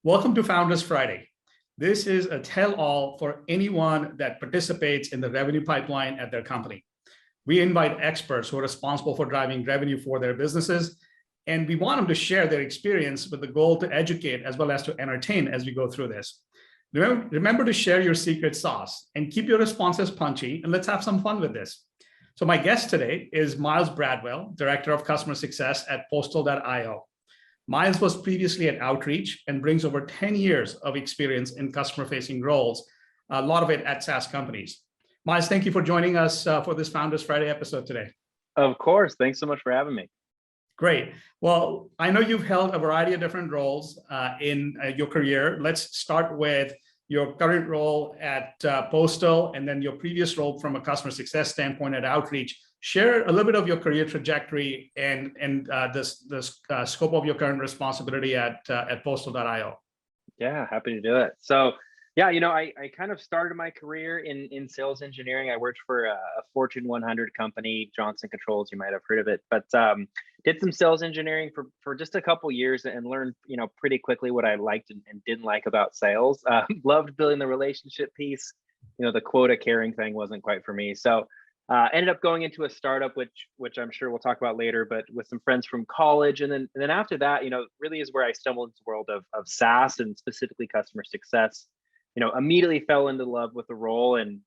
Welcome to Founders Friday. This is a tell-all for anyone that participates in the revenue pipeline at their company. We invite experts who are responsible for driving revenue for their businesses, and we want them to share their experience with the goal to educate as well as to entertain as we go through this. Remember to share your secret sauce and keep your responses punchy, and let's have some fun with this. So my guest today is Myles Bradwell, Director of Customer Success at Postal.io. Myles was previously at Outreach and brings over 10 years of experience in customer-facing roles, a lot of it at SaaS companies. Myles, thank you for joining us for this Founders Friday episode today. Of course. Thanks so much for having me. Great. Well, I know you've held a variety of different roles in your career. Let's start with your current role at Postal and then your previous role from a customer success standpoint at Outreach. Share a little bit of your career trajectory and the scope of your current responsibility at Postal.io. Yeah, happy to do it. So, yeah, I kind of started my career in sales engineering. I worked for a Fortune 100 company, Johnson Controls. You might have heard of it, but did some sales engineering for just a couple years and learned, pretty quickly what I liked and didn't like about sales. Loved building the relationship piece. The quota carrying thing wasn't quite for me. So. Ended up going into a startup, which I'm sure we'll talk about later, but with some friends from college. And then after that, really is where I stumbled into the world of SaaS and specifically customer success. Immediately fell into love with the role and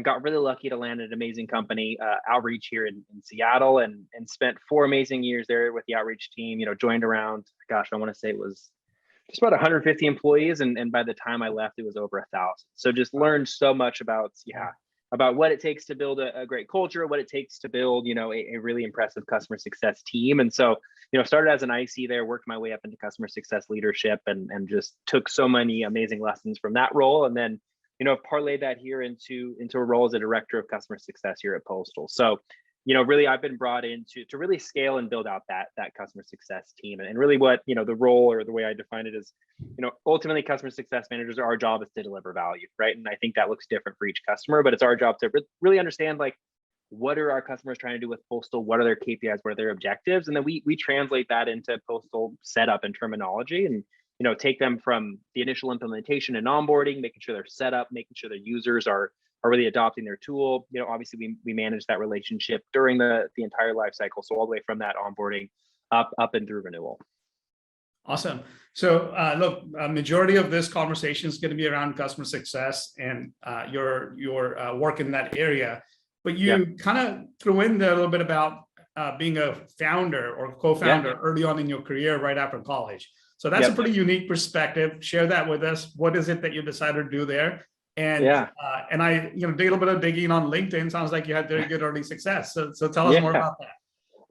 got really lucky to land at an amazing company, Outreach here in Seattle, and spent 4 amazing years there with the Outreach team. Joined around, gosh, I want to say it was just about 150 employees. And by the time I left, it was over 1,000. So just learned so much about what it takes to build a great culture, what it takes to build, a really impressive customer success team. And so, started as an IC there, worked my way up into customer success leadership and just took so many amazing lessons from that role. And then, parlayed that here into a role as a director of customer success here at Postal. So, really I've been brought in to really scale and build out that customer success team. And really what, the role or the way I define it is, ultimately customer success managers, our job is to deliver value, right? And I think that looks different for each customer, but it's our job to really understand what are our customers trying to do with Postal? What are their KPIs? What are their objectives? And then we translate that into Postal setup and terminology and, take them from the initial implementation and onboarding, making sure they're set up, making sure their users are really adopting their tool. Obviously we manage that relationship during the entire life cycle. So all the way from that onboarding up and through renewal. Awesome. So look, a majority of this conversation is going to be around customer success and your work in that area. But you kind of threw in there a little bit about being a founder or co-founder early on in your career, right after college. So that's a pretty unique perspective. Share that with us. What is it that you decided to do there? And and I did a little bit of digging on LinkedIn. Sounds like you had very good early success. So tell us more about that.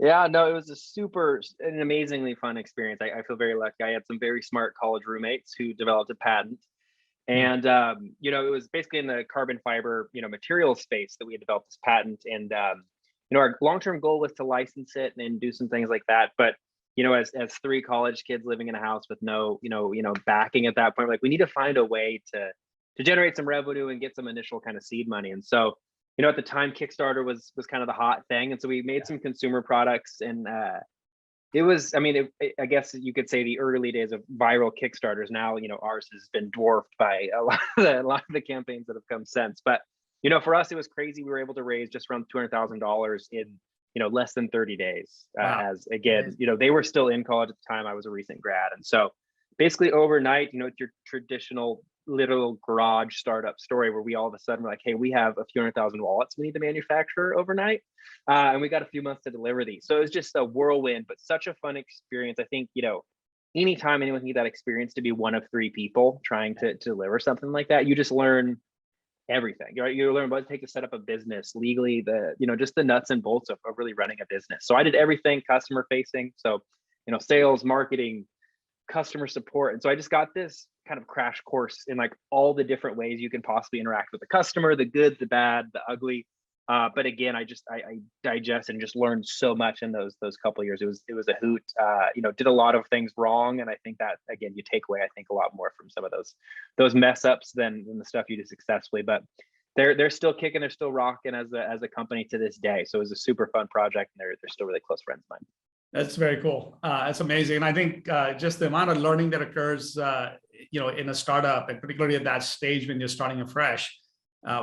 Yeah, no, it was an amazingly fun experience. I feel very lucky. I had some very smart college roommates who developed a patent. And, it was basically in the carbon fiber, material space that we had developed this patent. And, our long-term goal was to license it and do some things like that. But, as 3 college kids living in a house with no, backing at that point, we need to find a way to generate some revenue and get some initial kind of seed money. And so, at the time, Kickstarter was kind of the hot thing. And so we made some consumer products and it was, I guess you could say the early days of viral Kickstarters. Now, ours has been dwarfed by a lot of the campaigns that have come since. But, for us, it was crazy. We were able to raise just around $200,000 in, less than 30 days. As again, they were still in college at the time. I was a recent grad. And so basically overnight, it's your traditional little garage startup story where we all of a sudden were like, hey, we have a few 100,000 wallets we need to manufacture overnight. And we got a few months to deliver these. So it was just a whirlwind, but such a fun experience. I think, anytime anyone can get that experience to be one of 3 people trying to deliver something like that, you just learn everything. You learn what it takes to set up a business legally, just the nuts and bolts of really running a business. So I did everything customer facing. So, sales, marketing, customer support. And so I just got this kind of crash course in all the different ways you can possibly interact with the customer, the good, the bad, the ugly. But again, I digest and just learned so much in those couple of years. It was a hoot. Did a lot of things wrong, and I think that again, you take away a lot more from some of those mess ups than the stuff you did successfully. But they're still kicking, they're still rocking as a company to this day. So it was a super fun project, and they're still really close friends of mine. That's very cool. That's amazing. And I think just the amount of learning that occurs in a startup, and particularly at that stage when you're starting afresh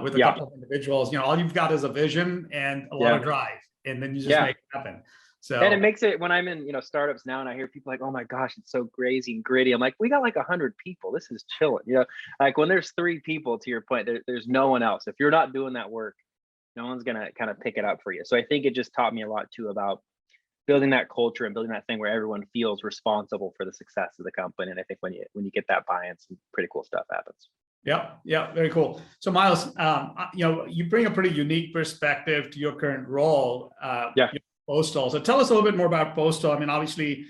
with a Yeah. couple of individuals, all you've got is a vision and a lot of drive, and then you just make it happen. So, and it makes it, when I'm in, startups now and I hear people like, oh my gosh, it's so crazy and gritty. I'm like, we got like 100 people. This is chilling. Like when there's 3 people, to your point, there's no one else. If you're not doing that work, no one's going to kind of pick it up for you. So I think it just taught me a lot too about building that culture and building that thing where everyone feels responsible for the success of the company. And I think when you get that buy-in, some pretty cool stuff happens. Yeah, very cool. So Myles, you bring a pretty unique perspective to your current role. Postal. So tell us a little bit more about Postal. I mean, obviously,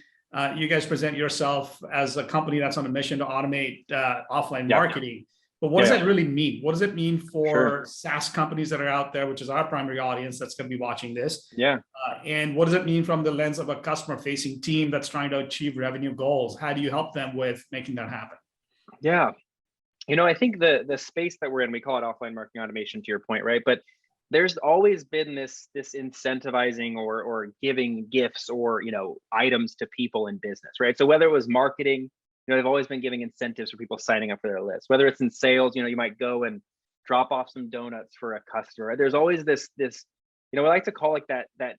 you guys present yourself as a company that's on a mission to automate offline marketing. But what does that really mean? What does it mean for SaaS companies that are out there, which is our primary audience that's going to be watching this? And what does it mean from the lens of a customer-facing team that's trying to achieve revenue goals? How do you help them with making that happen? Yeah. I think the space that we're in, we call it offline marketing automation, to your point, right? But there's always been this incentivizing or giving gifts or items to people in business, right? So whether it was marketing, they've always been giving incentives for people signing up for their list. Whether it's in sales, you might go and drop off some donuts for a customer. Right? There's always this we like to call it that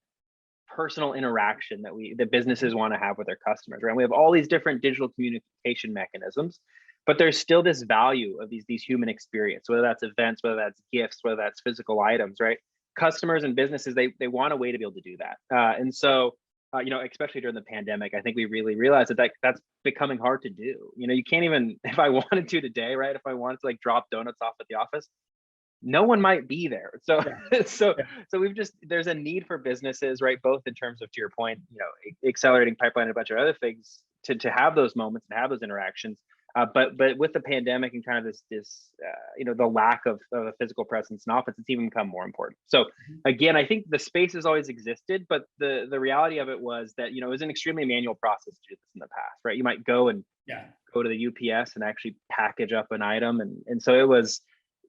personal interaction that businesses want to have with their customers, right? And we have all these different digital communication mechanisms, but there's still this value of these human experience, whether that's events, whether that's gifts, whether that's physical items, right? Customers and businesses, they want a way to be able to do that. And so, especially during the pandemic, I think we really realized that's becoming hard to do. You can't even, if I wanted to today, right? If I wanted to like drop donuts off at the office, no one might be there. So, so there's a need for businesses, right? Both in terms of, to your point, accelerating pipeline and a bunch of other things to have those moments and have those interactions. But with the pandemic and kind of this the lack of a physical presence in office, it's even become more important. So again, I think the space has always existed, but the reality of it was that it was an extremely manual process to do this in the past, right? You might go and go to the UPS and actually package up an item, and so it was,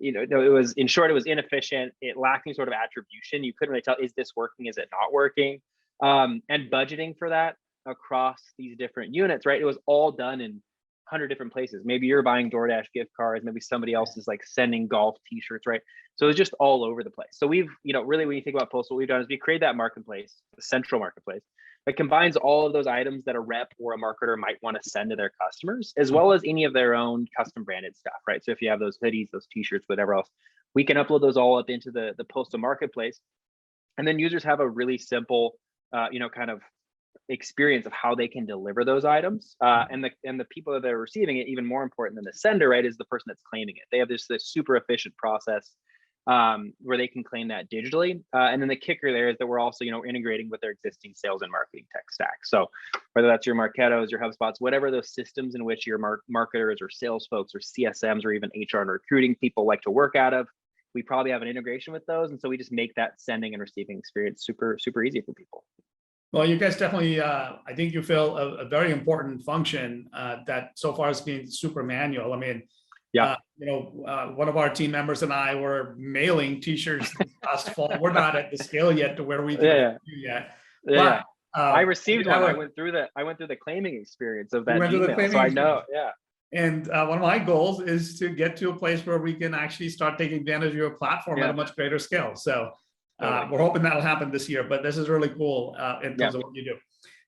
it was, in short, it was inefficient. It lacked any sort of attribution. You couldn't really tell, is this working? Is it not working? And budgeting for that across these different units, right? It was all done in 100 different places. Maybe you're buying DoorDash gift cards, maybe somebody else is like sending golf t-shirts, right? So it's just all over the place. So we've, really, when you think about Postal, what we've done is we created that marketplace, the central marketplace, that combines all of those items that a rep or a marketer might want to send to their customers, as well as any of their own custom branded stuff, right? So if you have those hoodies, those t-shirts, whatever else, we can upload those all up into the Postal marketplace. And then users have a really simple, kind of experience of how they can deliver those items, and the people that are receiving it, even more important than the sender, right, is the person that's claiming it. They have this super efficient process where they can claim that digitally, and then the kicker there is that we're also integrating with their existing sales and marketing tech stack. So whether that's your Marketos, your HubSpots, whatever those systems in which your marketers or sales folks or CSMs or even HR and recruiting people like to work out of, we probably have an integration with those, and so we just make that sending and receiving experience super easy for people. Well, you guys definitely, I think you fill a very important function that so far has been super manual. I mean, one of our team members and I were mailing t-shirts last fall. We're not at the scale yet to where we can do yet. But, I received one. I went through the claiming experience of that email, so I know. And one of my goals is to get to a place where we can actually start taking advantage of your platform at a much greater scale. So we're hoping that'll happen this year, but this is really cool in terms of what you do.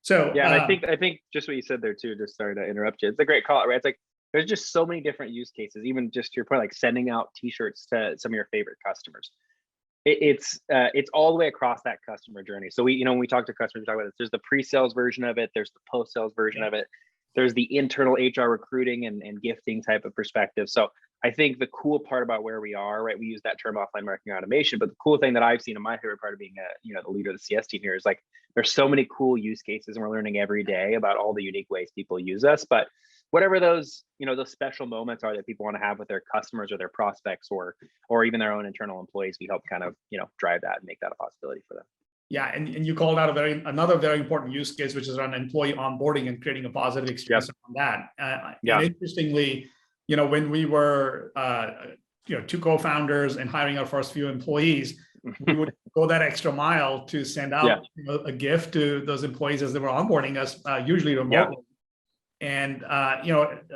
So and I think just what you said there too, just sorry to interrupt you. It's a great call, right? It's like there's just so many different use cases, even just to your point, like sending out t-shirts to some of your favorite customers. It's all the way across that customer journey. So when we talk to customers, we talk about this. There's the pre-sales version of it, there's the post-sales version of it, there's the internal HR recruiting and gifting type of perspective. So I think the cool part about where we are, right, we use that term offline marketing automation, but the cool thing that I've seen, and my favorite part of being the leader of the CS team here, is like there's so many cool use cases, and we're learning every day about all the unique ways people use us. But whatever those those special moments are that people want to have with their customers or their prospects or even their own internal employees, we help kind of drive that and make that a possibility for them. Yeah, and you called out another very important use case, which is around employee onboarding and creating a positive experience on that. And interestingly, when we were, two co-founders and hiring our first few employees, we would go that extra mile to send out a gift to those employees as they were onboarding us, usually remotely. And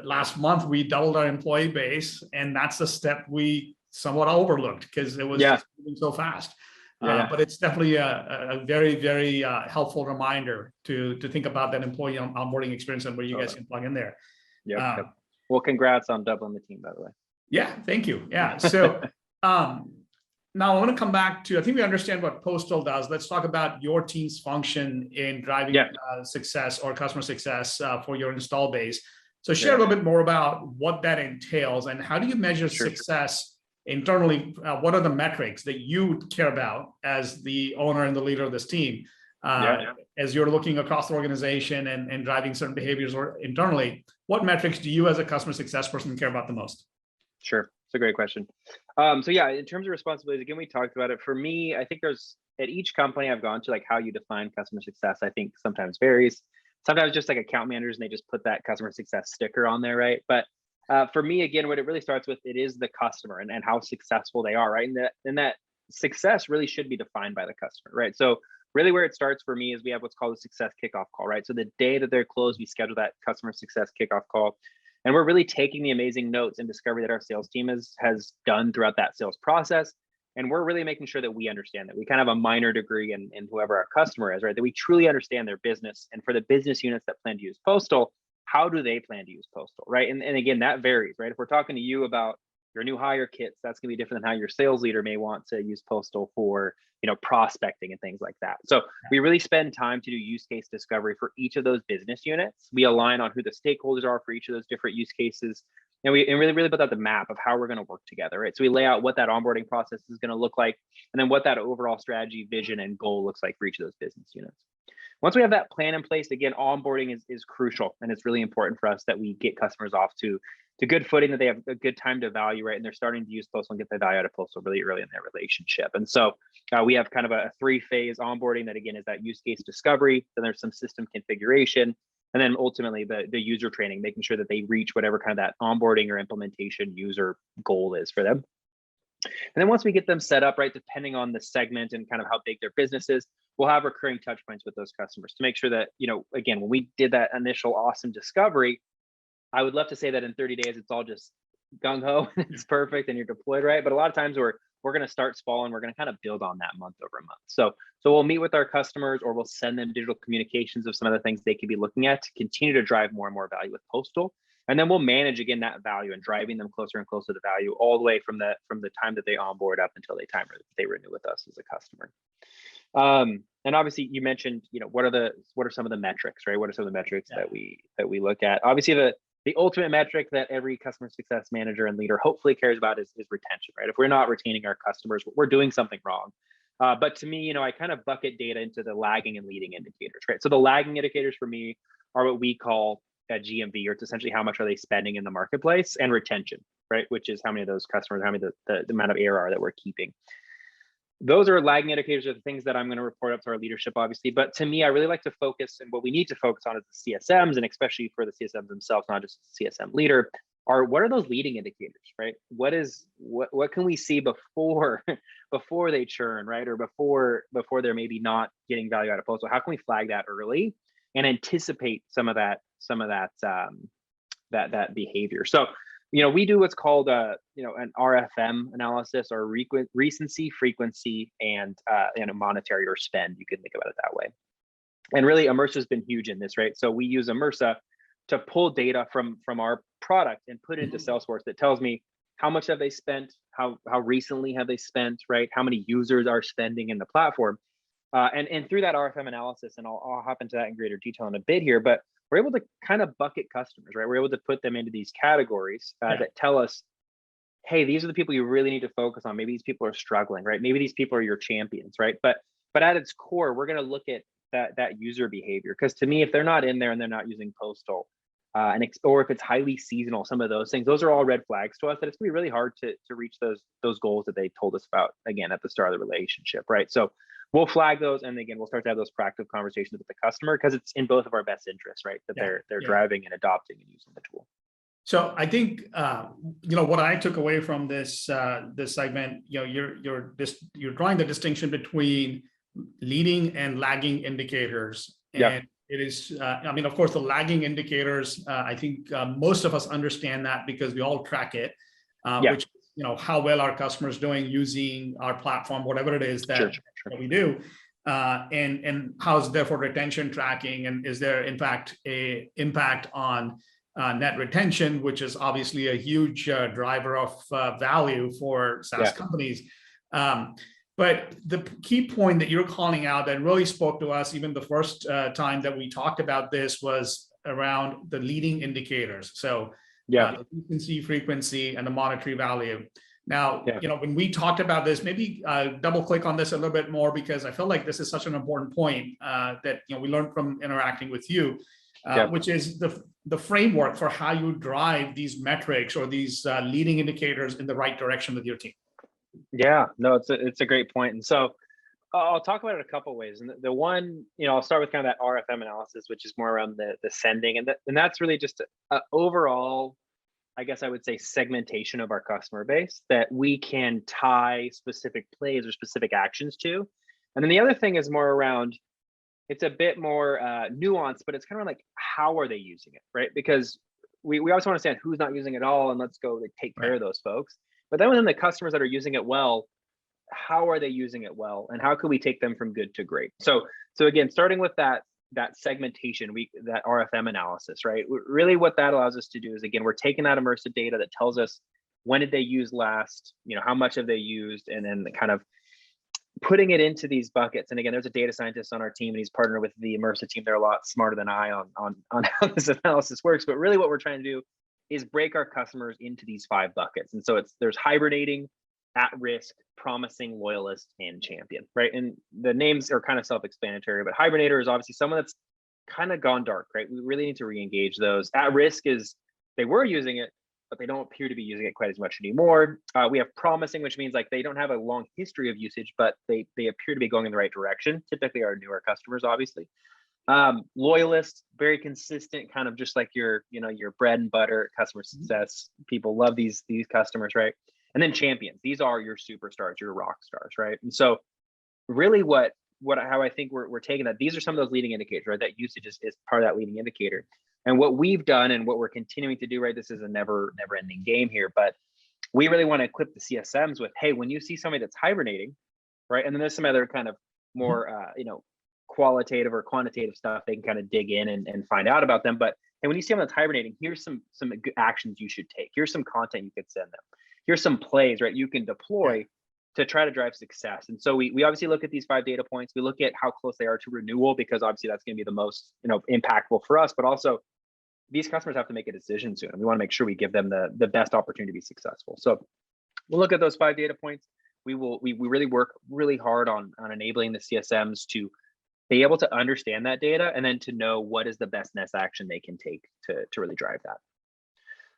last month we doubled our employee base, and that's a step we somewhat overlooked because it was just moving so fast. But it's definitely a very, very helpful reminder to think about that employee onboarding experience and where you guys can plug in there. Yep. Well, congrats on doubling the team, by the way. Yeah, thank you. Yeah. So now I want to come back to, I think we understand what Postal does. Let's talk about your team's function in driving success or customer success for your install base. So share a little bit more about what that entails and how do you measure success internally? What are the metrics that you care about as the owner and the leader of this team? As you're looking across the organization and driving certain behaviors or internally, what metrics do you as a customer success person care about the most? Sure. It's a great question. So yeah, in terms of responsibilities, again, we talked about it. For me, I think there's at each company I've gone to, like how you define customer success, I think sometimes varies. Sometimes just like account managers and they just put that customer success sticker on there, right? But for me, again, what it really starts with, it is the customer and how successful they are, right? And that success really should be defined by the customer, right? So really where it starts for me is we have what's called a success kickoff call, right? So the day that they're closed, we schedule that customer success kickoff call. And we're really taking the amazing notes and discovery that our sales team has done throughout that sales process. And we're really making sure that we understand that we kind of have a minor degree in whoever our customer is, right? That we truly understand their business. And for the business units that plan to use Postal, how do they plan to use Postal, right? And again, that varies, right? If we're talking to you about your new hire kits, that's gonna be different than how your sales leader may want to use Postal for, prospecting and things like that. So we really spend time to do use case discovery for each of those business units. We align on who the stakeholders are for each of those different use cases. And we really put out the map of how we're going to work together, right? So we lay out what that onboarding process is going to look like, and then what that overall strategy, vision, and goal looks like for each of those business units. Once we have that plan in place, again, onboarding is crucial, and it's really important for us that we get customers off to good footing, that they have a good time to value, right? And they're starting to use Postal and get the value out of Postal really early in their relationship. And so we have kind of a 3-phase onboarding that, again, is that use case discovery, then there's some system configuration, and then ultimately the user training, making sure that they reach whatever kind of that onboarding or implementation user goal is for them. And then once we get them set up, right, depending on the segment and kind of how big their business is, we'll have recurring touch points with those customers to make sure that, again, when we did that initial awesome discovery, I would love to say that in 30 days, it's all just gung ho, it's perfect and you're deployed, right? But a lot of times we're going to start small and we're going to kind of build on that month over month. So we'll meet with our customers, or we'll send them digital communications of some of the things they could be looking at to continue to drive more and more value with Postal. And then we'll manage, again, that value and driving them closer and closer to value all the way from the time that they onboard up until they renew with us as a customer. And obviously you mentioned, what are some of the metrics, right? What are some of the metrics that we look at? Obviously the ultimate metric that every customer success manager and leader hopefully cares about is retention, right? If we're not retaining our customers, we're doing something wrong. But to me, I kind of bucket data into the lagging and leading indicators, right? So the lagging indicators for me are what we call GMV, or it's essentially how much are they spending in the marketplace, and retention, right? Which is how many of those customers, how many the amount of ARR that we're keeping. Those are lagging indicators of the things that I'm going to report up to our leadership, obviously. But to me, I really like to focus, and what we need to focus on is the CSMs, and especially for the CSMs themselves, not just the CSM leader, are what are those leading indicators, right? What can we see before they churn, right? Or before they're maybe not getting value out of Postal? How can we flag that early and anticipate some of that behavior? So we do what's called an RFM analysis, or recency, frequency, and a monetary or spend. You can think about it that way. And really, Immersa has been huge in this, right? So we use Immersa to pull data from our product and put it into Salesforce that tells me how much have they spent, how recently have they spent, right? How many users are spending in the platform, and through that RFM analysis, and I'll hop into that in greater detail in a bit here, but we're able to kind of bucket customers, right? We're able to put them into these categories that tell us, hey, these are the people you really need to focus on. Maybe these people are struggling, right? Maybe these people are your champions, right? But at its core, we're going to look at that user behavior, because to me, if they're not in there and they're not using Postal, or if it's highly seasonal, some of those things, those are all red flags to us that it's gonna be really hard to reach those goals that they told us about, again, at the start of the relationship, right? So we'll flag those, and again, we'll start to have those proactive conversations with the customer, because it's in both of our best interests, right? That they're driving and adopting and using the tool. So I think what I took away from this segment, you're drawing the distinction between leading and lagging indicators, and It is, I mean, of course, the lagging indicators, I think most of us understand that because we all track it, Yeah. which, how well our customers doing using our platform, whatever it is that, Sure. that we do, and how's therefore retention tracking, and is there in fact a impact on net retention, which is obviously a huge driver of value for SaaS companies. But the key point that you're calling out that really spoke to us, even the first time that we talked about this, was around the leading indicators. So the recency, frequency, and the monetary value. Now, when we talked about this, maybe double click on this a little bit more, because I feel like this is such an important point that we learned from interacting with you, which is the framework for how you drive these metrics or these leading indicators in the right direction with your team. Yeah, no, it's a great point. And so I'll talk about it a couple of ways. And the one, I'll start with kind of that RFM analysis, which is more around the sending. And that's really just a overall, I guess I would say, segmentation of our customer base that we can tie specific plays or specific actions to. And then the other thing is more around, it's a bit more nuanced, but it's kind of like, how are they using it, right? Because we always want to understand who's not using it all, and let's go take care of those folks. But then within the customers that are using it well, how are they using it well, and how can we take them from good to great? So again, starting with that segmentation, that RFM analysis, right? Really, what that allows us to do is, again, we're taking that immersive data that tells us when did they use last, how much have they used, and then kind of putting it into these buckets. And again, there's a data scientist on our team, and he's partnered with the immersive team. They're a lot smarter than I on how this analysis works. But really, what we're trying to do is break our customers into these 5 buckets. And so there's hibernating, at risk, promising, loyalist, and champion, right? And the names are kind of self-explanatory, but hibernator is obviously someone that's kind of gone dark, right? We really need to re-engage those. At risk is they were using it, but they don't appear to be using it quite as much anymore. We have promising, which means like they don't have a long history of usage, but they appear to be going in the right direction. Typically our newer customers, obviously. Loyalist, very consistent, kind of just like your bread and butter customer success. People love these customers, right? And then champions, these are your superstars, your rock stars, right? And so really how I think we're taking that, these are some of those leading indicators, right? That usage is part of that leading indicator. And what we've done and what we're continuing to do, right? This is a never ending game here, but we really want to equip the CSMs with, hey, when you see somebody that's hibernating, right? And then there's some other kind of more, qualitative or quantitative stuff they can kind of dig in and find out about them. But hey, when you see someone that's hibernating, here's some good actions you should take. Here's some content you could send them. Here's some plays, right? You can deploy to try to drive success. And so we obviously look at these 5 data points. We look at how close they are to renewal, because obviously that's going to be the most, impactful for us, but also these customers have to make a decision soon. And we want to make sure we give them the best opportunity to be successful. So we'll look at those 5 data points. We really work really hard on enabling the CSMs to be able to understand that data and then to know what is the best next action they can take to really drive that.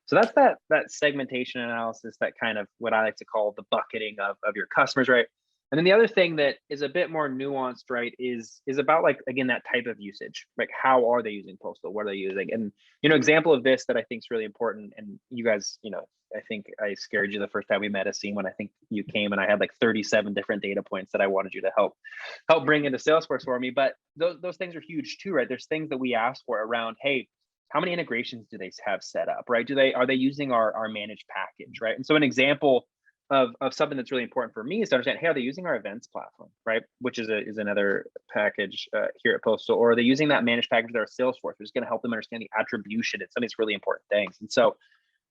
So that's that segmentation analysis, that kind of what I like to call the bucketing of your customers, right? And then the other thing that is a bit more nuanced, right, is about, like, again, that type of usage. Like, how are they using Postal? What are they using? And, example of this that I think is really important, and you guys, I think I scared you the first time we met, Asim, when I think you came and I had like 37 different data points that I wanted you to help bring into Salesforce for me. But those things are huge too, right? There's things that we ask for around, hey, how many integrations do they have set up, right? Are they using our managed package, right? And so an example of something that's really important for me is to understand, hey, are they using our events platform, right? Which is another package here at Postal, or are they using that managed package with our Salesforce, which is going to help them understand the attribution. It's some of these really important things. And so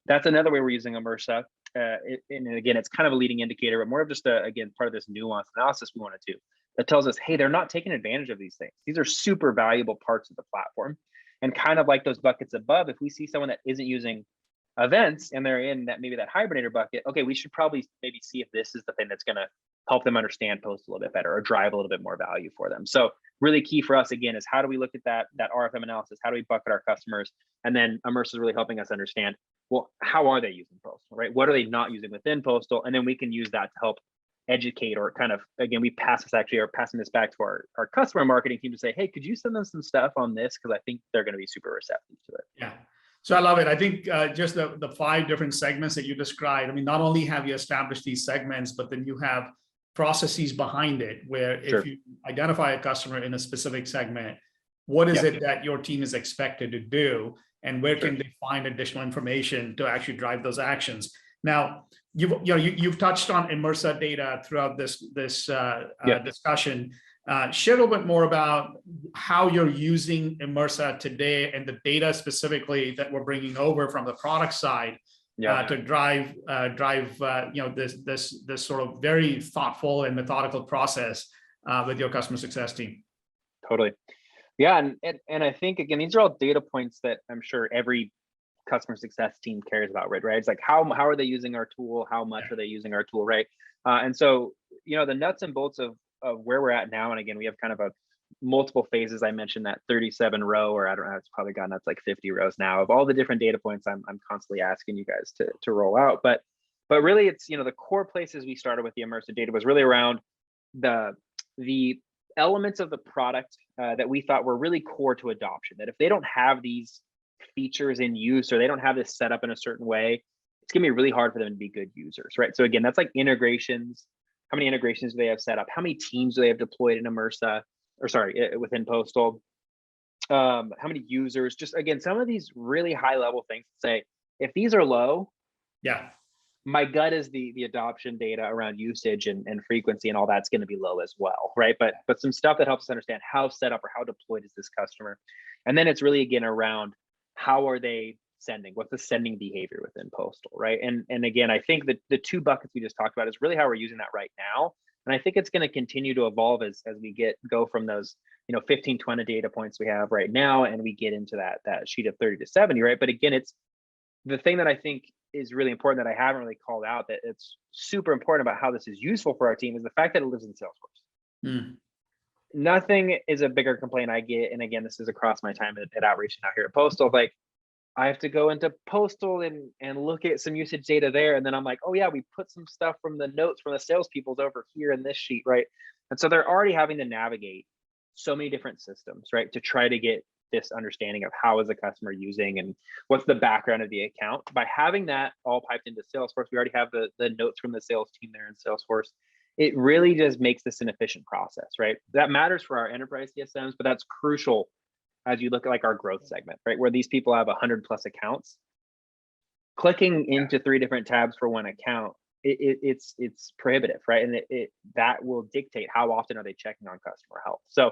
that's another way we're using Immersa. And again, it's kind of a leading indicator, but more of just again, part of this nuanced analysis we want to do that tells us, hey, they're not taking advantage of these things. These are super valuable parts of the platform. And kind of like those buckets above, if we see someone that isn't using events and they're in maybe that hibernator bucket, okay, we should probably maybe see if this is the thing that's going to help them understand Post a little bit better or drive a little bit more value for them. So really key for us, again, is how do we look at that RFM analysis? How do we bucket our customers? And then Immerse is really helping us understand, well, how are they using Postal, right? What are they not using within Postal? And then we can use that to help educate, or kind of, again, we are passing this back to our customer marketing team to say, hey, could you send them some stuff on this? Because I think they're going to be super receptive to it. Yeah. So I love it. I think just the 5 different segments that you described, I mean, not only have you established these segments, but then you have processes behind it where if you identify a customer in a specific segment, what is it that your team is expected to do, and where Sure. can they find additional information to actually drive those actions. Now, you've touched on Immersa data throughout this discussion. Share a little bit more about how you're using Immersa today and the data specifically that we're bringing over from the product side to drive this sort of very thoughtful and methodical process with your customer success team. Totally. Yeah, and I think, again, these are all data points that I'm sure every customer success team cares about, right? It's like, how are they using our tool? How much are they using our tool, right? And so, the nuts and bolts of where we're at now, and again, we have kind of a multiple phases. I mentioned that 37 row, or I don't know, it's probably gotten up to like 50 rows now of all the different data points I'm constantly asking you guys to roll out. But really, it's, the core places we started with the immersive data was really around the elements of the product that we thought were really core to adoption, that if they don't have these features in use, or they don't have this set up in a certain way, it's gonna be really hard for them to be good users, right? So again, that's like integrations. How many integrations do they have set up? How many teams do they have deployed in Immersa, or sorry, within Postal? How many users? Just again, some of these really high level things to say, if these are low, my gut is the adoption data around usage and frequency and all that's going to be low as well, right? But some stuff that helps us understand how set up or how deployed is this customer. And then it's really, again, around how are they sending? What's the sending behavior within Postal, right? And again, I think that the two buckets we just talked about is really how we're using that right now. And I think it's going to continue to evolve as we go from those 15, 20 data points we have right now, and we get into that sheet of 30 to 70, right? But again, it's the thing that I think is really important that I haven't really called out, that it's super important about how this is useful for our team, is the fact that it lives in Salesforce. Nothing is a bigger complaint I get, and again, this is across my time at outreach and out here at Postal, like I have to go into Postal and look at some usage data there, and then I'm like, oh yeah, we put some stuff from the notes from the salespeople's over here in this sheet, right? And so they're already having to navigate so many different systems, right, to try to get this understanding of how is the customer using and what's the background of the account. By having that all piped into Salesforce, we already have the notes from the sales team there in Salesforce. It really just makes this an efficient process, right? That matters for our enterprise CSMs, but that's crucial as you look at like our growth segment, right? Where these people have 100 plus accounts. Clicking into 3 different tabs for one account, it's prohibitive, right? And that will dictate how often are they checking on customer health. So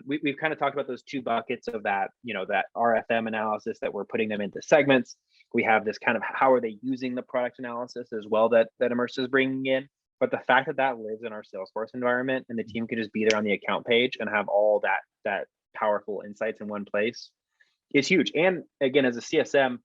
we've kind of talked about those 2 buckets of that, that RFM analysis that we're putting them into segments. We have this kind of how are they using the product analysis as well that Immersa is bringing in. But the fact that lives in our Salesforce environment, and the team can just be there on the account page and have all that powerful insights in one place is huge. And again, as a CSM,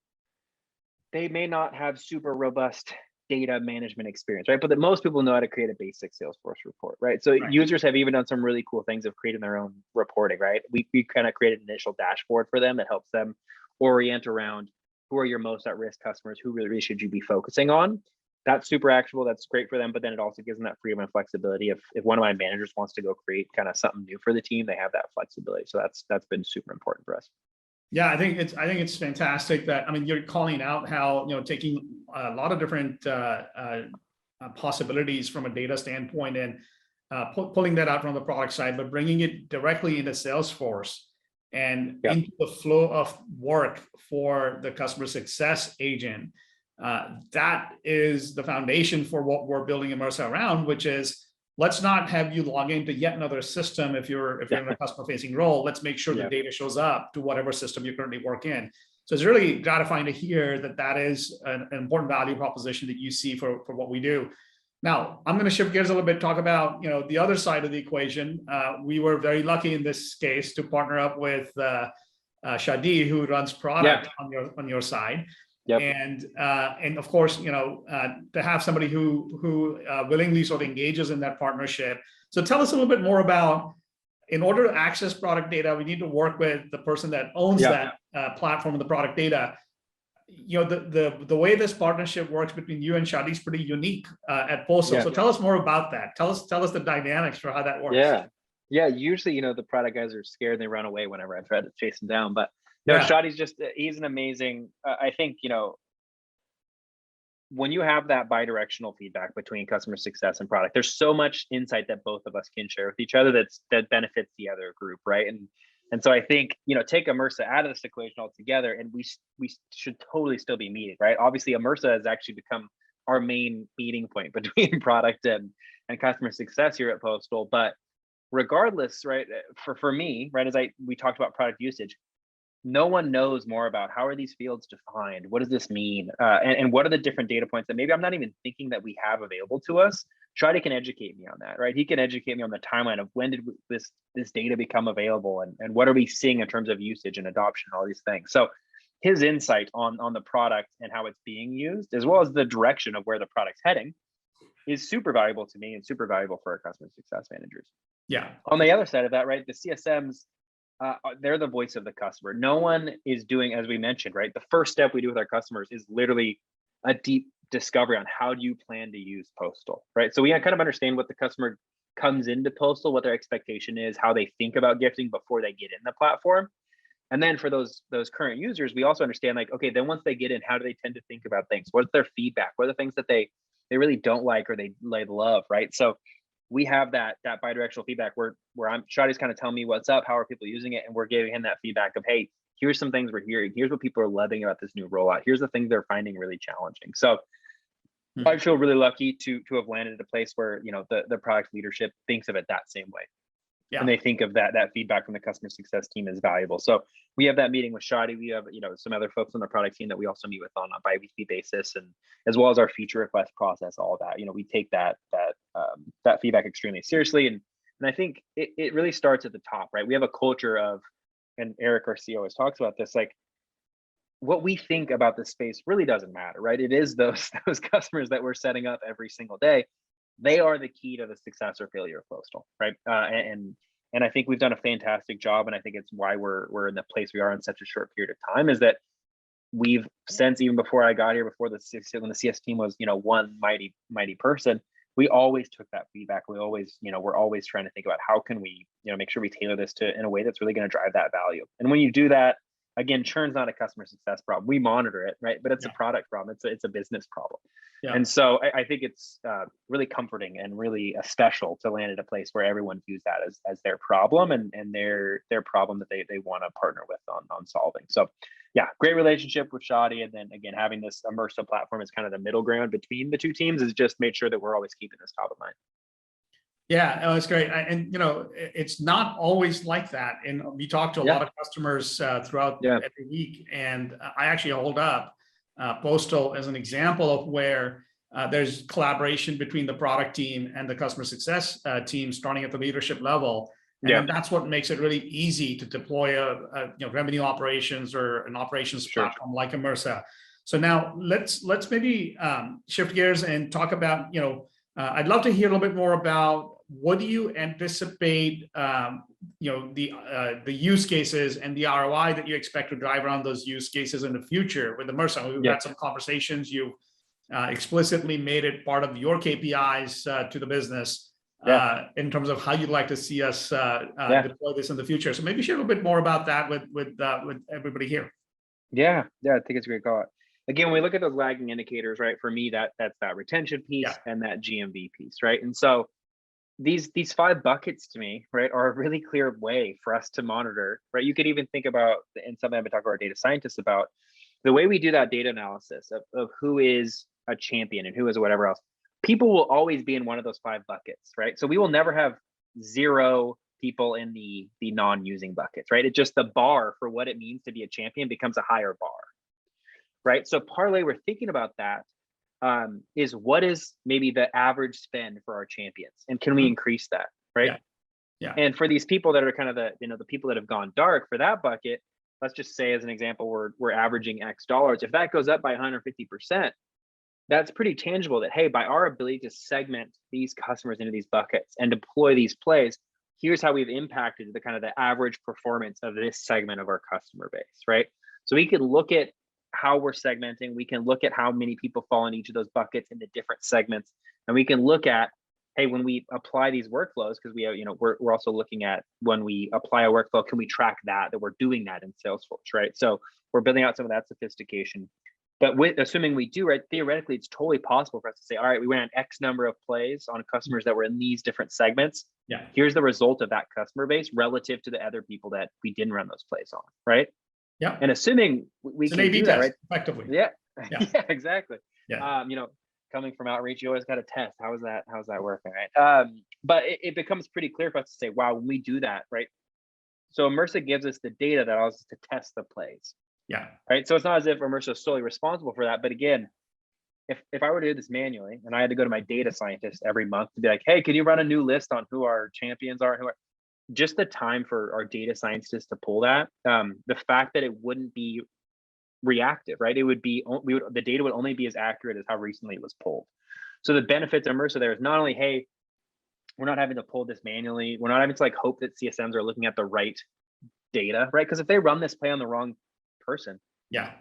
they may not have super robust data management experience, right? But that most people know how to create a basic Salesforce report, right? So users have even done some really cool things of creating their own reporting, right? We kind of created an initial dashboard for them that helps them orient around who are your most at-risk customers, who really should you be focusing on. That's super actionable. That's great for them. But then it also gives them that freedom and flexibility. If one of my managers wants to go create kind of something new for the team, they have that flexibility. So that's been super important for us. Yeah, I think it's fantastic that, I mean, you're calling out how, taking a lot of different possibilities from a data standpoint and pulling that out from the product side, but bringing it directly into Salesforce and into the flow of work for the customer success agent. That is the foundation for what we're building Immersa around, which is, let's not have you log into yet another system if you're in a customer facing role. Let's make sure the data shows up to whatever system you currently work in. So it's really gratifying to hear that is an important value proposition that you see for what we do. Now, I'm going to shift gears a little bit, talk about the other side of the equation. We were very lucky in this case to partner up with Shadi, who runs product on your side. And of course, to have somebody who willingly sort of engages in that partnership. So tell us a little bit more about, in order to access product data, we need to work with the person that owns that platform and the product data. The way this partnership works between you and Shadi is pretty unique at Postal. So tell us more about that. Tell us the dynamics for how that works. Yeah. Usually, the product guys are scared and they run away whenever I try to chase them down, but no, Shadi's he's an amazing, I think, when you have that bi-directional feedback between customer success and product, there's so much insight that both of us can share with each other that benefits the other group, right? And And so I think, take Immersa out of this equation altogether, and we should totally still be meeting, right? Obviously, Immersa has actually become our main meeting point between product and customer success here at Postal. But regardless, right, for me, right, we talked about product usage, no one knows more about how are these fields defined, what does this mean, and what are the different data points that maybe I'm not even thinking that we have available to us. Shadi can educate me on that, right? He can educate me on the timeline of when did this data become available, and what are we seeing in terms of usage and adoption, all these things. So his insight on the product and how it's being used, as well as the direction of where the product's heading, is super valuable to me and super valuable for our customer success managers. Yeah. On the other side of that, right, the CSMs, they're the voice of the customer. No one is doing, as we mentioned, right, the first step we do with our customers is literally a deep discovery on how do you plan to use Postal, right? So we kind of understand what the customer comes into Postal, what their expectation is, how they think about gifting before they get in the platform. And then for those current users, we also understand, like, okay, then once they get in, how do they tend to think about things? What's their feedback? What are the things that they really don't like or they love, right? So we have that bidirectional feedback where Shadi's kind of telling me what's up, how are people using it, and we're giving him that feedback of, hey, here's some things we're hearing, here's what people are loving about this new rollout, here's the things they're finding really challenging. So I feel really lucky to have landed at a place where the product leadership thinks of it that same way. Yeah. And they think of that feedback from the customer success team as valuable. So we have that meeting with Shadi. We have some other folks on the product team that we also meet with on a bi-weekly basis, and as well as our feature request process, all of that. We take that feedback extremely seriously, and I think it really starts at the top, right? We have a culture of, and Eric, our CEO, always talks about this, like, what we think about this space really doesn't matter, right? It is those customers that we're setting up every single day. They are the key to the success or failure of Postal, right? And I think we've done a fantastic job, and I think it's why we're in the place we are in such a short period of time, is that we've, since even before I got here, when the CS team was one mighty person, we always took that feedback. We always, we're always trying to think about how can we make sure we tailor this in a way that's really going to drive that value. And when you do that, again, churn's not a customer success problem. We monitor it, right? But it's a product problem. It's a business problem. Yeah. And so I think it's really comforting and really special to land at a place where everyone views that as their problem and their problem that they want to partner with on solving. So yeah, great relationship with Shadi. And then again, having this Immersa platform as kind of the middle ground between the two teams is just made sure that we're always keeping this top of mind. Yeah, no, it's great. And it's not always like that. And we talk to a lot of customers throughout every week. And I actually hold up Postal as an example of where there's collaboration between the product team and the customer success team, starting at the leadership level. And that's what makes it really easy to deploy a revenue operations or an operations platform like Immersa. So now let's maybe shift gears and talk about, I'd love to hear a little bit more about what do you anticipate, the use cases and the ROI that you expect to drive around those use cases in the future with Immersa. We've had some conversations. You've explicitly made it part of your KPIs to the business in terms of how you'd like to see us deploy this in the future. So maybe share a little bit more about that with everybody here. Yeah, I think it's a great call. Again, when we look at those lagging indicators, right? For me, that's that retention piece and that GMV piece, right? And so these 5 buckets to me, right, are a really clear way for us to monitor, right? You could even think about, and something I've been talking to our data scientists about, the way we do that data analysis of who is a champion and who is whatever else. People will always be in one of those 5 buckets, right? So we will never have 0 people in the non-using buckets, right? It just, the bar for what it means to be a champion becomes a higher bar, right? So parlay, we're thinking about that. Is what is maybe the average spend for our champions, and can we increase that, right? Yeah. And for these people that are kind of the people that have gone dark for that bucket, let's just say as an example, we're averaging X dollars. If that goes up by 150%, that's pretty tangible that, hey, by our ability to segment these customers into these buckets and deploy these plays, here's how we've impacted the kind of the average performance of this segment of our customer base, right? So we can look at how we're segmenting. We can look at how many people fall in each of those buckets in the different segments, and we can look at, hey, when we apply these workflows, because we have, we're also looking at when we apply a workflow, can we track that we're doing that in Salesforce, right? So we're building out some of that sophistication. But with assuming we do, right, theoretically, it's totally possible for us to say, all right, we ran X number of plays on customers that were in these different segments. Yeah. Here's the result of that customer base relative to the other people that we didn't run those plays on, right? Yeah. And assuming we can do that, right? Effectively. Yeah. Yeah. Yeah, exactly. Yeah. Coming from outreach, you always got to test. How's that working, right? But it becomes pretty clear for us to say, wow, when we do that, right? So Immersa gives us the data that allows us to test the plays. Yeah. Right. So it's not as if Immersa is solely responsible for that. But again, if I were to do this manually and I had to go to my data scientist every month to be like, hey, can you run a new list on who our champions are? Just the time for our data scientists to pull that, the fact that it wouldn't be reactive, right? It would be, the data would only be as accurate as how recently it was pulled. So the benefits of Immersa there is not only, hey, we're not having to pull this manually. We're not having to hope that CSMs are looking at the right data, right? Because if they run this play on the wrong person, yeah,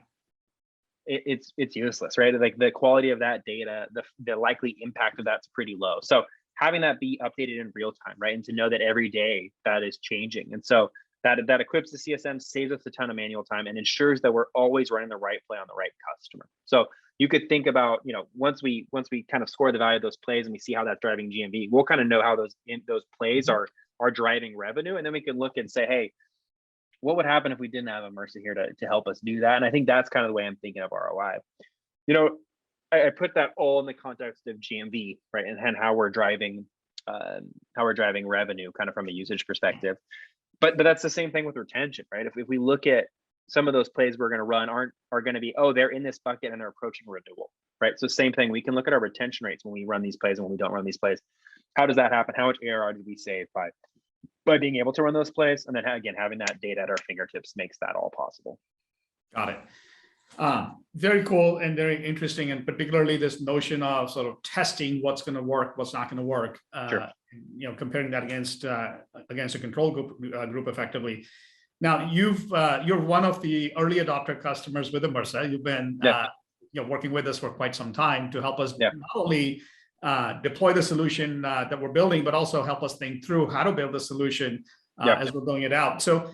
it's useless, right? Like the quality of that data, the likely impact of that's pretty low. So having that be updated in real time, right? And to know that every day that is changing. And so that equips the CSM, saves us a ton of manual time, and ensures that we're always running the right play on the right customer. So you could think about, once we kind of score the value of those plays and we see how that's driving GMV, we'll kind of know how those plays are driving revenue. And then we can look and say, hey, what would happen if we didn't have Immersa here to help us do that? And I think that's kind of the way I'm thinking of ROI. I put that all in the context of GMV, right? And how we're driving revenue kind of from a usage perspective. But that's the same thing with retention, right? If we look at some of those plays we're going to run are going to be, oh, they're in this bucket and they're approaching renewal, right? So same thing, we can look at our retention rates when we run these plays and when we don't run these plays. How does that happen? How much ARR did we save by being able to run those plays? And then again, having that data at our fingertips makes that all possible. Got it. Very cool and very interesting, and particularly this notion of sort of testing what's going to work, what's not going to work. Sure. Comparing that against a control group effectively. Now you're one of the early adopter customers with Immersa. You've been working with us for quite some time to help us not only deploy the solution that we're building, but also help us think through how to build the solution as we're building it out. So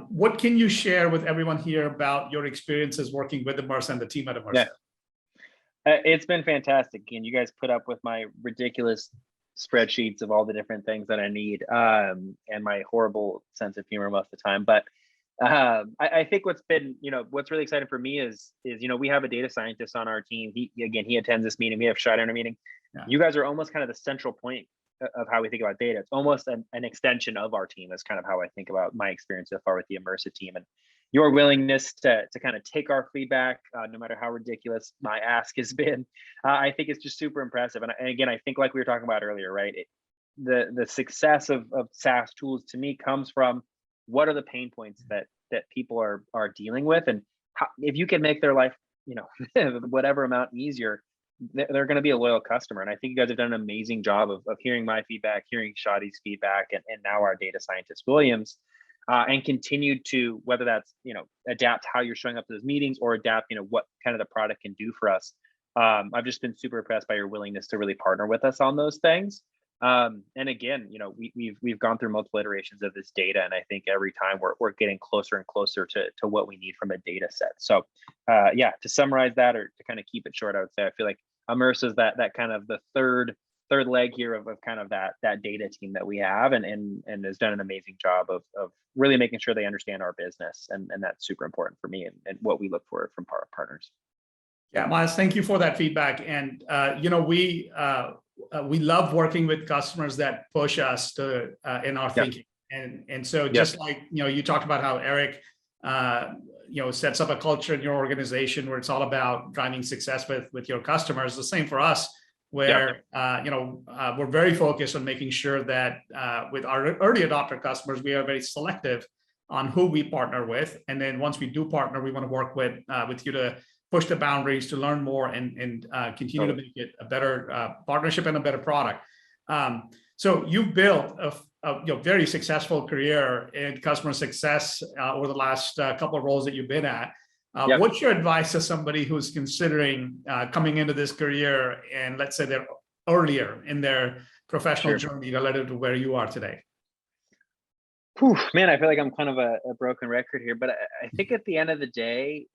what can you share with everyone here about your experiences working with Immersa and the team at Immersa? It's been fantastic. And you guys put up with my ridiculous spreadsheets of all the different things that I need, and my horrible sense of humor most of the time. But I think what's really exciting for me is we have a data scientist on our team. He attends this meeting. We have Shai on our meeting. Yeah. You guys are almost kind of the central point of how we think about data. It's almost an extension of our team. Is kind of how I think about my experience so far with the Immersa team, and your willingness to kind of take our feedback, no matter how ridiculous my ask has been. I think it's just super impressive. And again, I think like we were talking about earlier, right? The success of SaaS tools to me comes from what are the pain points that people are dealing with, and how, if you can make their life, whatever amount easier, they're going to be a loyal customer. And I think you guys have done an amazing job of hearing my feedback, hearing Shadi's feedback, and now our data scientist Williams, and continue to, whether that's adapt how you're showing up to those meetings or adapt what kind of the product can do for us. I've just been super impressed by your willingness to really partner with us on those things. And again, we've gone through multiple iterations of this data, and I think every time we're getting closer and closer to what we need from a data set. So to summarize that, or to kind of keep it short, I would say I feel like Immersa is that kind of the third leg here of kind of that data team that we have, and has done an amazing job of really making sure they understand our business, and that's super important for me and what we look for from our partners. Yeah, Myles, thank you for that feedback. And we love working with customers that push us to in our thinking. And so just like you talked about how Eric sets up a culture in your organization where it's all about driving success with your customers. The same for us, where we're very focused on making sure that with our early adopter customers, we are very selective on who we partner with. And then once we do partner, we want to work with you to push the boundaries, to learn more, and continue to make it a better partnership and a better product. So you've built a very successful career in customer success over the last couple of roles that you've been at. What's your advice to somebody who's considering coming into this career, and let's say they're earlier in their professional journey relative to where you are today? Man, I feel like I'm kind of a broken record here, but I think at the end of the day,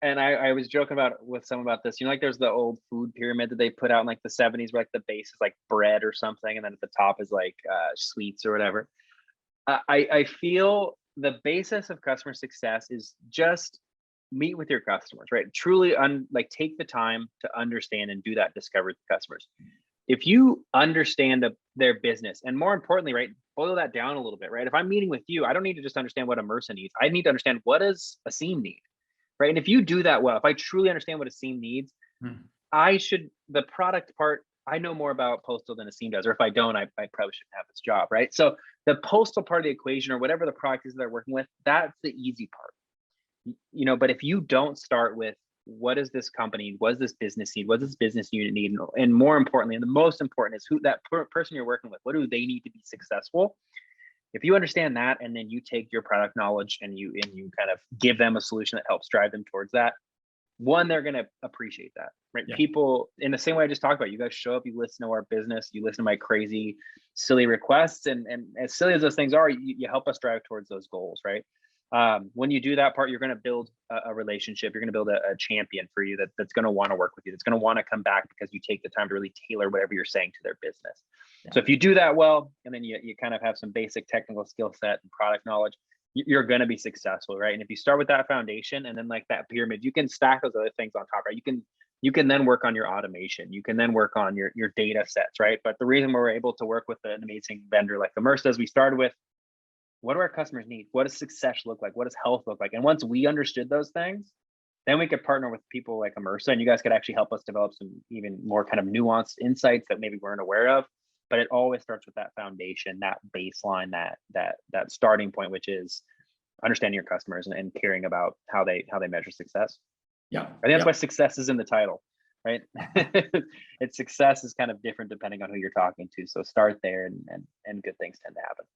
And I was joking with someone about this. Like there's the old food pyramid that they put out in like the 70s, where like the base is like bread or something, and then at the top is like sweets or whatever. I feel the basis of customer success is just meet with your customers, right? Truly like take the time to understand and do that discovery with customers. If you understand their business, and more importantly, right, boil that down a little bit, right? If I'm meeting with you, I don't need to just understand what a MRSA needs. I need to understand, what does a seam need, right? And if you do that well, if I truly understand what a seam needs, the product part, I know more about Postal than a seam does, or if I don't, I probably shouldn't have this job, right? So the Postal part of the equation, or whatever the product is they're working with, that's the easy part. But if you don't start with, what does this company, what does this business need, what does this business unit need, and more importantly, and the most important, is who that person you're working with, what do they need to be successful? If you understand that, and then you take your product knowledge and you kind of give them a solution that helps drive them towards that, one, they're going to appreciate that, right? Yeah. People, in the same way I just talked about, you guys show up, you listen to our business, you listen to my crazy, silly requests, and as silly as those things are, you help us drive towards those goals, right? When you do that part, you're going to build a relationship. You're going to build a champion for you that's going to want to work with you. That's going to want to come back because you take the time to really tailor whatever you're saying to their business. Yeah. So if you do that well, and then you kind of have some basic technical skill set and product knowledge, you're going to be successful, right? And if you start with that foundation, and then like that pyramid, you can stack those other things on top, right? You can then work on your automation. You can then work on your data sets, right? But the reason we're able to work with an amazing vendor like Immerse, as we started with, what do our customers need? What does success look like? What does health look like? And once we understood those things, then we could partner with people like Immerse, and you guys could actually help us develop some even more kind of nuanced insights that maybe we weren't aware of. But it always starts with that foundation, that baseline, that starting point, which is understanding your customers and caring about how they measure success. Yeah, I think that's why success is in the title, right? It's success is kind of different depending on who you're talking to. So start there, and good things tend to happen.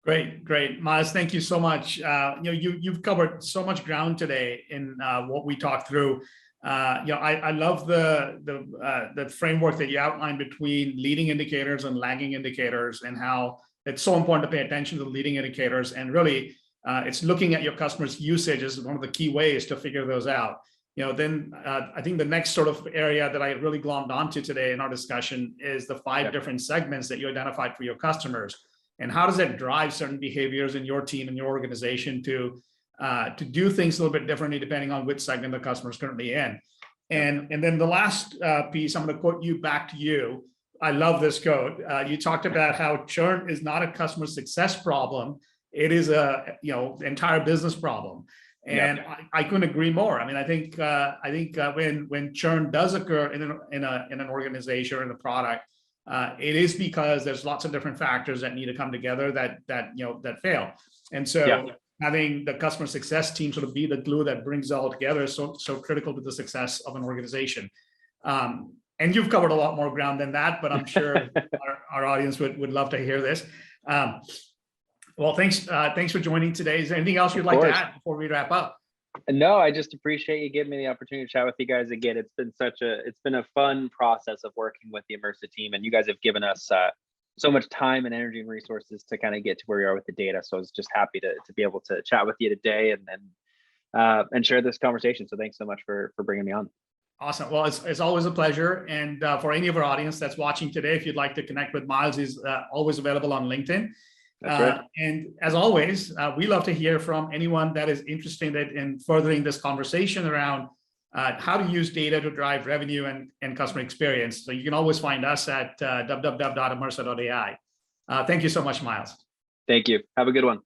Great, Myles. Thank you so much. You've covered so much ground today in what we talked through. I love the framework that you outlined between leading indicators and lagging indicators, and how it's so important to pay attention to the leading indicators. And really, it's looking at your customers' usage is one of the key ways to figure those out. Then I think the next sort of area that I really glommed onto today in our discussion is the 5 different segments that you identified for your customers. And how does that drive certain behaviors in your team and your organization to do things a little bit differently depending on which segment the customer is currently in? And then the last piece, I'm going to quote you back to you. I love this quote. You talked about how churn is not a customer success problem; it is a entire business problem. And I couldn't agree more. I mean, I think when churn does occur in an organization or in a product, it is because there's lots of different factors that need to come together that fail. And so having the customer success team sort of be the glue that brings it all together is so critical to the success of an organization. And you've covered a lot more ground than that, but I'm sure our audience would love to hear this. Well, thanks for joining today. Is there anything else you'd like to add before we wrap up? No, I just appreciate you giving me the opportunity to chat with you guys again. It's been a fun process of working with the Immersive team, and you guys have given us so much time and energy and resources to kind of get to where we are with the data. So I was just happy to be able to chat with you today and share this conversation. So thanks so much for bringing me on. Awesome. Well, it's always a pleasure. And for any of our audience that's watching today, if you'd like to connect with Myles, he's always available on LinkedIn. That's right. And as always, we love to hear from anyone that is interested in furthering this conversation around how to use data to drive revenue and customer experience. So you can always find us at www.immersa.ai. Thank you so much, Myles. Thank you. Have a good one.